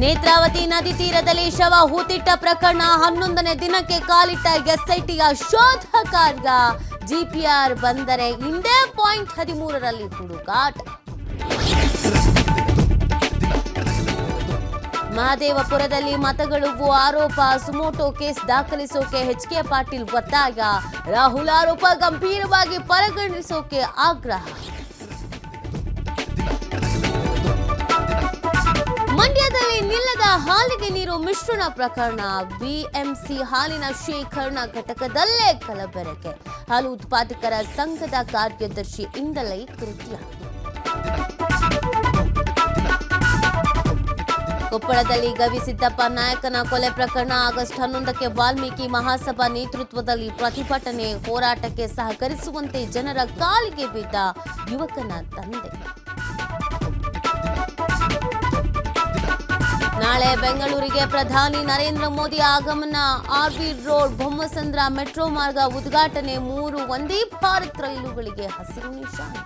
ನೇತ್ರಾವತಿ ನದಿ ತೀರದಲ್ಲಿ ಶವ ಹೂತಿಟ್ಟ ಪ್ರಕರಣ 11ನೇ ದಿನಕ್ಕೆ ಕಾಲಿಟ್ಟ ಎಸ್ಐಟಿಯ ಶೋಧ ಕಾರ್ಯ. ಜಿಪಿಆರ್ ಬಂದರೆ ಇಂದೇ ಪಾಯಿಂಟ್ 13ರಲ್ಲಿ ಹುಡುಕಾಟ. ಮಹದೇವಪುರದಲ್ಲಿ ಮತಗಳುವು ಆರೋಪ, ಸುಮೋಟೋ ಕೇಸ್ ದಾಖಲಿಸೋಕೆ ಎಚ್.ಕೆ. ಪಾಟೀಲ್ ಒತ್ತಾಯ. ರಾಹುಲ್ ಆರೋಪ ಗಂಭೀರವಾಗಿ ಪರಿಗಣಿಸೋಕೆ ಆಗ್ರಹ. ಮಂಡ್ಯದಲ್ಲಿ ನಿಲ್ಲದ ಹಾಲಿಗೆ ನೀರು ಮಿಶ್ರಣ ಪ್ರಕರಣ. ಬಿಎಂಸಿ ಹಾಲಿನ ಶೇಖರಣಾ ಘಟಕದಲ್ಲೇ ಕಲಬೆರಕೆ. ಹಾಲು ಉತ್ಪಾದಕರ ಸಂಘದ ಕಾರ್ಯದರ್ಶಿಯಿಂದಲೇ ಕೃತ್ಯ. ಕೊಪ್ಪಳದಲ್ಲಿ ಗವಿಸಿದ್ದಪ್ಪ ನಾಯಕನ ಕೊಲೆ ಪ್ರಕರಣ. ಆಗಸ್ಟ್ 11ಕ್ಕೆ ವಾಲ್ಮೀಕಿ ಮಹಾಸಭಾ ನೇತೃತ್ವದಲ್ಲಿ ಪ್ರತಿಭಟನೆ. ಹೋರಾಟಕ್ಕೆ ಸಹಕರಿಸುವಂತೆ ಜನರ ಕಾಲಿಗೆ ಬಿದ್ದ ಯುವಕನ ತಂದೆ. ನಾಳೆ ಬೆಂಗಳೂರಿಗೆ ಪ್ರಧಾನಿ ನರೇಂದ್ರ ಮೋದಿ ಆಗಮನ. ಆರ್ವಿ ರೋಡ್ ಬೊಮ್ಮಸಂದ್ರ ಮೆಟ್ರೋ ಮಾರ್ಗ ಉದ್ಘಾಟನೆ. 3 ವಂದೇ ಭಾರತ್ ರೈಲುಗಳಿಗೆ ಹಸಿರು ನಿಶಾನೆ.